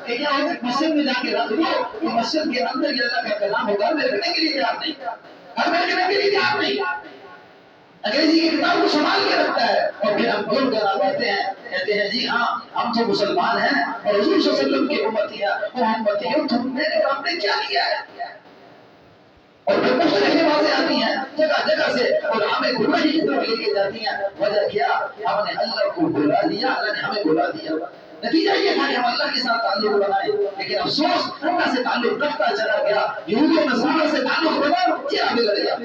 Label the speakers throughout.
Speaker 1: کہ کیا ہے مسجد میں جا کے رکھ دو کہ مسجد کے اندر یہ اللہ کا کلام ہوگا، میں رکھنے کے لیے تیار نہیں، گھر میں رکھنے کے لیے تیار نہیں، انگریزی کی کتاب کو سنبھال کے رکھتا ہے، اور پھر ہم گول کر آتے ہیں کہتے ہیں جی ہاں ہم تو مسلمان ہیں اور حضور صلی اللہ علیہ وسلم کی امتی ہے، وہ امتی ہو تم نے رب نے کیا کیا ہے، اور پھر مختلف باتیں آتی ہیں جگہ جگہ سے اور ہمیں گمراہی کی طرف لے کے جاتی ہیں۔ وجہ کیا؟ ہم نے اللہ کو بلا دیا، اللہ نے ہمیں بلا دیا، نتیجہ یہ تھا کہ ہم اللہ کے ساتھ تعلق بنائے، لیکن افسوس اللہ سے تعلق رکھتا چلا گیا، یہود و نصارہ سے تعلق بنا چہرہ بگڑ گیا،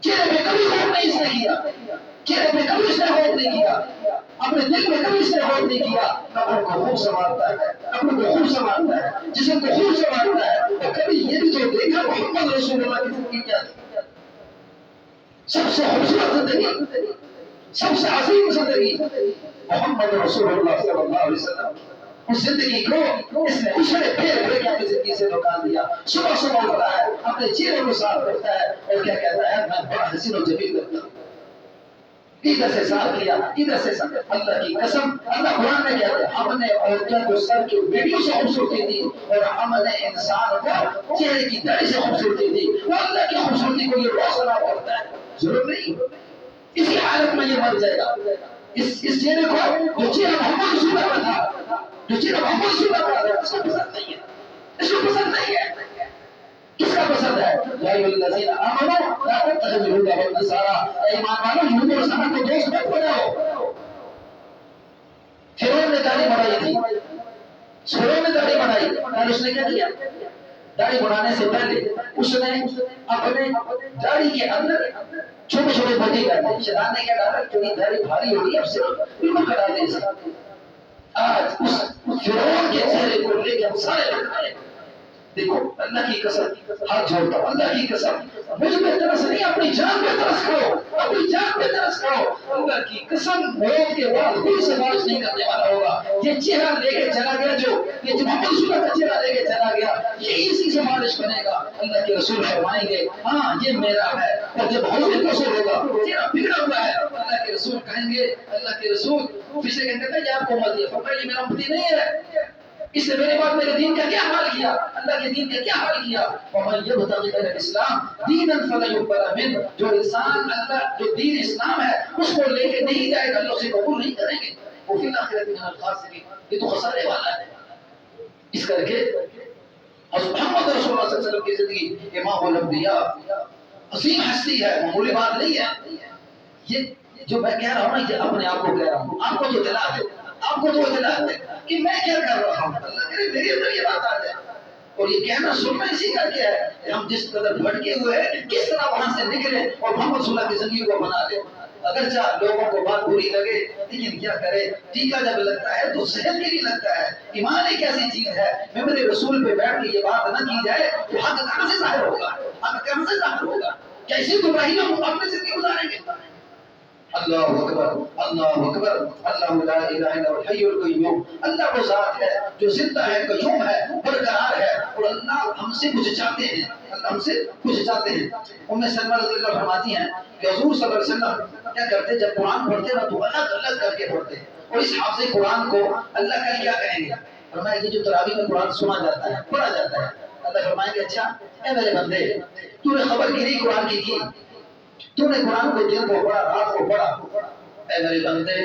Speaker 1: چہرے پہ کبھی غور نہیں اس نے کیا، چہرے پہ کبھی اس نے غور نہیں کیا، اپنے دل میں کبھی اس نے غور نہیں کیا۔ قبر کو خوب سنوارتا ہے، قبر کو خوب سنوارتا ہے، جسم کو خوب سنوارتا ہے، اور کبھی یہ بھی تو دیکھا محمد رسول اللہ کی زندگی کیا تھی، سب سے خوبصورت زندگی، سب سے عظیم زندگی محمد رسول اللہ صلی اللہ علیہ وسلم۔ اس زندگی کو اس نے اشارے پھیر پھیر کے اپنی زندگی سے نکال دیا۔ صبح صبح اٹھتا ہے، اپنے چہرے کو صاف کرتا ہے اور کیا کہتا ہے؟ میں بڑا حسین و جمیل لگتا ہوں۔ ادھر سے صاف کیا، ادھر سے صاف، اللہ کی قسم، اللہ قرآن میں کہتا ہے ہم نے عورتوں کو سر کی بیڑیوں سے خوبصورتی دی اور ہم نے انسان کو چہرے کی داڑھی سے خوبصورتی دی۔ وہ اللہ کی خوبصورتی کو یہ روشنا کرتا ہے، ضرورت نہیں اسی حالت میں یہ مر جائے گا۔ اس چہرے کو جو چہرہ محمد رسول اللہ کا تھا، جو چہرہ محمد رسول اللہ کا تھا، اس کو پسند نہیں ہے، اس کو پسند نہیں ہے۔ کس کا پسند ہے؟ یا ایھا الذین آمنوا لا تتخذوا اليهود والنصارى، اے ایمان والو یہود اور نصارہ کو دوست مت بناؤ۔ فرعون نے داڑھی بڑھائی تھی، فرعون نے داڑھی بڑھائی، اور اس نے کیا کیا؟ داڑھی بڑھانے سے پہلے اس نے اپنے داڑھی کے اندر چھوٹے چھوٹے بوٹے ڈالے۔ شیطان نے کیا ڈالا؟ کیونکہ داڑھی بھاری ہو رہی ہے، اب سے بالکل کٹا دے اسے۔ آج اس فرعون کے چہرے کو لے کے ہم سارے بنائے۔ دیکھو اللہ کی قسم، ہاتھ جوڑتا ہوں، اللہ کی قسم، مجھ میں ترس نہیں، اپنی جان پہ ترس کرو، اپنی جان پہ ترس کرو۔ اللہ کی قسم موت کے بعد کوئی سفارش نہیں کرنے والا ہوگا۔ یہ چہرہ لے کے چلا گیا، جو یہ محمد رسول اللہ کا چہرہ لے کے چلا گیا، یہی اس کی سفارش کرے گا۔ اللہ کے رسول فرمائیں گے ہاں یہ میرا ہے، اور جب حوض کوثر ہوگا چہرہ بگڑا ہوا ہے، اللہ کے رسول کہیں گے، اللہ کے رسول پچھلے گھنٹے میں یہ آپ کو امتی ہے، فرمایا یہ میرا امتی نہیں ہے، اس نے میرے بعد میرے دین کا کیا حال کیا، اللہ کے دین کا کیا حال کیا۔ وَمَن يَبْتَغِ غَيْرَ الْإِسْلَامِ دِينًا فَلَن يُقْبَلَ مِنْهُ، جو انسان اللہ جو دین اسلام ہے اس کو لے کے نہیں جائے گا، اللہ اسے قبول نہیں کریں گے، وہ فی الآخرۃ من الخاسرین، یہ تو خسارے والا ہے۔ اس کر کے حضرت محمد رسول اللہ صلی اللہ علیہ وسلم کی زندگی امام الانبیاء، عظیم ہستی ہے، معمولی بات نہیں ہے۔ یہ جو میں کہہ رہا ہوں نا، یہ اپنے آپ کو کہہ رہا ہوں، آپ کو تو اطلاع ہے، آپ کو تو اطلاع ہے کہ میں کیا کر رہا ہوں، اللہ کرے میرے اندر یہ بات آ جائے۔ اور یہ کہنا سننا اسی کر کے ہے کہ ہم جس قدر بھٹکے ہوئے ہیں کس طرح وہاں سے نکلے اور محمد صلی اللہ کی زندگی کو بنا لیں۔ اگرچہ لوگوں کو بات بری لگے لیکن کیا کرے، ٹیکہ جب لگتا ہے تو صحت کے لیے لگتا ہے۔ ایمان ایک ایسی چیز ہے، ممبر رسول پہ بیٹھ کے یہ بات نہ کی جائے تو حق کہاں سے ظاہر ہوگا، حق کہاں سے ظاہر ہوگا؟ کیا اسی گمراہی میں ہم اپنی زندگی گزاریں گے؟ اللہ اکبر، اللہ اکبر، اللہ لا الہ الا هو الحی القیوم۔ اللہ وہ ذات ہے جو زندہ ہے، قیوم ہے، برقرار ہے، اور اللہ ہم سے کچھ چاہتے ہیں، اللہ ہم سے کچھ چاہتے ہیں۔ ام سلمہ رضی اللہ فرماتی ہیں کہ حضور صلی اللہ علیہ وسلم کیا کرتے، جب قرآن پڑھتے نا تو الگ الگ کر کے پڑھتے، اور اس حافظ قرآن کو اللہ کا کیا کہیں گے؟ فرمایا کہ جو تراویح میں قرآن سنا جاتا ہے، پڑھا جاتا ہے، اللہ فرمائیں گے اچھا اے میرے بندے، تو نے خبر گیری قرآن کی، تو نے قرآن کو دن کو پڑھا، رات کو پڑھا، اے میرے بندے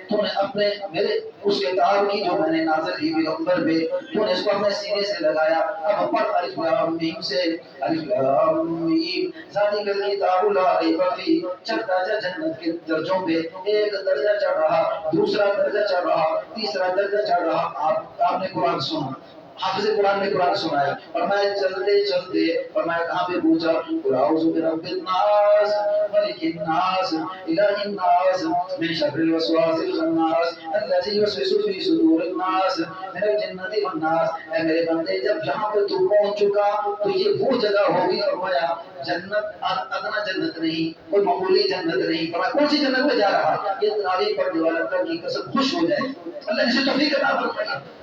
Speaker 1: تو نے اپنے میرے اس کتاب کی جو میں نے نازل کی پیغمبر پہ، تو نے اس کو اپنے سینے سے لگایا۔ اب پڑھ الف لام میم سے، الف لام میم ذالک الکتاب لا ریب فیہ، چڑھتا جا جنت کے درجوں پہ، ایک درجہ چڑھ رہا، دوسرا درجہ چڑھ رہا، تیسرا درجہ چڑھ رہا۔ آپ نے قرآن سنا، حافظ قرآن نے قرآن سنایا، فرمایا چلتے چلتے فرمایا کہاں پہ پہنچا؟ قل اعوذ برب الناس ملک الناس الہ الناس من شر الوسواس الخناس الذی یوسوس فی صدور الناس من الجنۃ والناس۔ اے میرے بندے جب یہاں پہ تو پہنچ چکا تو یہ وہ جگہ ہوگی، فرمایا جنت ادنا جنت نہیں، کوئی معمولی جنت نہیں، فرمایا کون سی جنت میں جا رہا؟ یہ تراویح پڑھنے والا اللہ کی قسم خوش ہو جائے، اللہ اسے توفیق عطا فرمائے۔ اللہ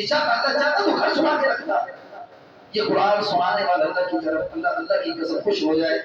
Speaker 1: چاہتا تو گھر چھپا کے رکھتا، یہ قرآن سنانے والا اللہ کی طرف اللہ کی قسم خوش ہو جائے.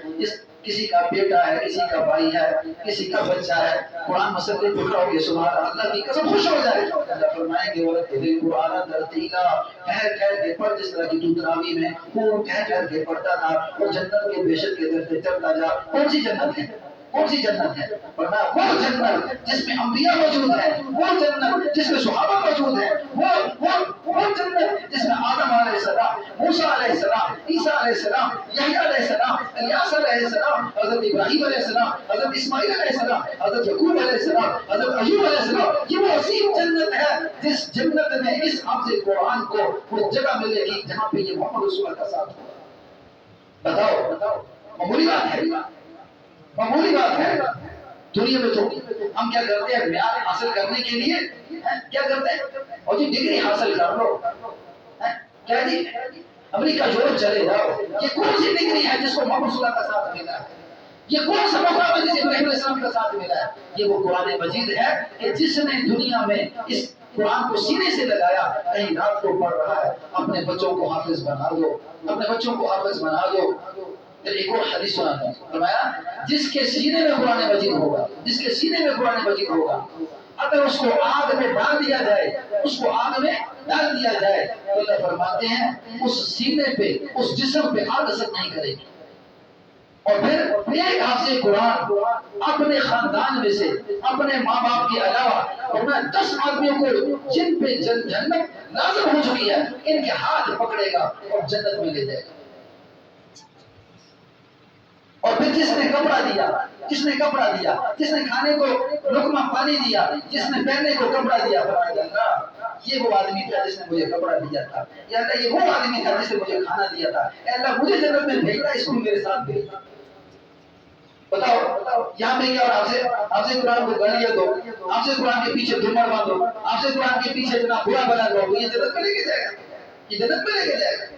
Speaker 1: کسی کا بیٹا ہے، کسی کا بھائی ہے، کسی کا بچہ ہے، قرآن مسجد میں پڑھو گے سبحان اللہ کی قسم خوش ہو جائے. اللہ فرمائیں گے وَرَتِّلِ الْقُرْآنَ تَرْتِيلًا، ٹھہر ٹھہر کے پڑھ جس طرح کی تو تراویح میں خوب ٹھہر ٹھہر کے پڑھتا تھا. اور جنت کے بیشک کے درجے چڑھتا جا. کون سی جنت ہے؟ کون سی جنت ہے؟ فرمایا وہ جنت جس میں انبیاء موجود ہیں، وہ جنت جس میں صحابہ موجود ہیں، وہ جنت جس میں آدم علیہ السلام، موسیٰ علیہ السلام، عیسیٰ علیہ السلام، یحییٰ علیہ السلام، الیاس علیہ السلام، حضرت ابراہیم علیہ السلام، حضرت اسماعیل علیہ السلام، حضرت یعقوب علیہ السلام، حضرت ایوب علیہ السلام. یہ وہ عظیم جنت ہے جس جنت میں اس حافظ قرآن کو وہ جگہ ملے گی جہاں پہ یہ محمد رسول اللہ کا ساتھ ہوگا. بتاؤ معمولی بات ہے؟ معمولی بات ہے؟ دنیا میں تو ہم کیا کرتے ہیں معیار حاصل کرنے کے لیے کیا کرتے ہیں؟ اور جی ڈگری حاصل کر لو. کیا جی امریکہ جو چلے جاؤ. یہ کون سی ڈگری ہے جس کو محمد صلی اللہ کا ساتھ ملا ہے؟ یہ کون سا موقع ہے جس ابراہیم علیہ السلام کا ساتھ ملا ہے؟ یہ وہ قرآن مجید ہے کہ جس نے دنیا میں اس قرآن کو سینے سے لگایا. کہیں رات کو پڑھ رہا ہے، اپنے بچوں کو حافظ بنا دو، اپنے بچوں کو حافظ بنا دو. پھر ایک اور حدیث سنا تھا، فرمایا جس کے سینے میں قرآن مجید ہوگا، جس کے سینے میں قرآن مجید ہوگا، اگر اس کو آگ میں ڈال دیا جائے، اس کو آگ میں ڈال دیا جائے تو اللہ فرماتے ہیں اس سینے پہ، اس جسم پہ آگ اثر نہیں کرے گی. اور پھر ایک حافظ قرآن اپنے خاندان میں سے، اپنے ماں باپ کے علاوہ 10 آدمیوں کو جن پہ جنت لازم ہو چکی ہے ان کے ہاتھ پکڑے گا اور جنت میں لے جائے گا. اور پھر جس نے کپڑا دیا، جس نے کپڑا دیا، جس نے کھانے کو لقمہ پانی دیا، جس نے پہننے کو کپڑا دیا، اللہ یہ وہ آدمی تھا جس نے مجھے کپڑا دیا تھا. یا اللہ یہ وہ آدمی تھا جس نے مجھے کھانا دیا تھا. اے اللہ مجھے جنت میں بھیجنا، اس کو میرے ساتھ بھیجنا. بتاؤ یہاں پہ کیا؟ اور آپ سے قرآن کو گالیاں دو، آپ سے قرآن کے پیچھے دھمر باندھو، آپ سے قرآن کے پیچھے اتنا برا بنا دو، یہ جنت میں لے کے جائے گا؟ یہ جنت میں لے کے جائے گا؟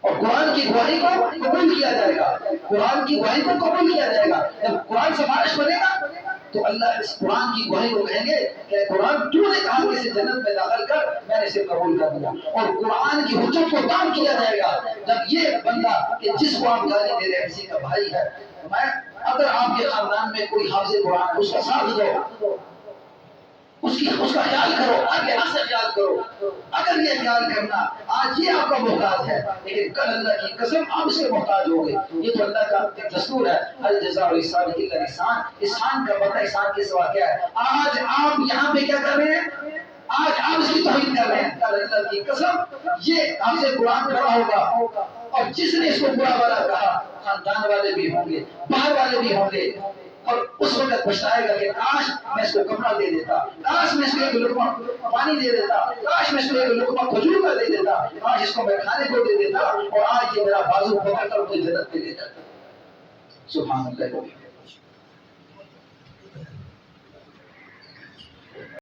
Speaker 1: اور قرآن کی گواہی کو قبول کیا جائے گا. قرآن کی گواہی کو قبول کیا جائے گا. جب قرآن سفارش بنے گا تو اللہ اس قرآن کی گواہی کو کہیں گے کہ قرآن تو نے کہا کہ اسے جنت میں داخل کر، میں نے اسے قبول کر دیا. اور قرآن کی حجت کو دام کیا جائے گا. جب یہ بندہ کہ جس کو آپ گالی دے رہے ہیں کسی کا بھائی ہے، اگر آپ کے خاندان میں کوئی حافظ قرآن، اس کا ساتھ دو، اس کا خیال کرو، آگے سے خیال کرو. اگر یہ خیال کرنا آج یہ آپ کا محتاج ہے، لیکن کل اللہ کی قسم آپ اس کے محتاج ہو گے. یہ تو اللہ کا دستور ہے. الجزاء الاحسان الا الاحسان. احسان کا بدلہ احسان کے سوا کیا ہے؟ آج آپ یہاں پہ کیا کر رہے ہیں؟ آج آپ اس کی توہین کر رہے ہیں. کل اللہ کی قسم یہ آپ سے قرآن پڑھا ہوگا اور جس نے اس کو برا بھلا کہا، خاندان والے بھی ہوں گے، باہر والے بھی ہوں گے، اور اس وقت پچھتائے گا کہ کاش میں اس کو کپڑا دے دیتا، کاش میں اس کو ایک لقمہ پانی دے دیتا، کاش میں اس کو ایک لقمہ کھجور کا دے دیتا، کاش اس کو میں کھانے کو دے دیتا، اور آج یہ میرا بازو پکڑ کر مجھے جنت میں لے جاتا. سبحان اللہ.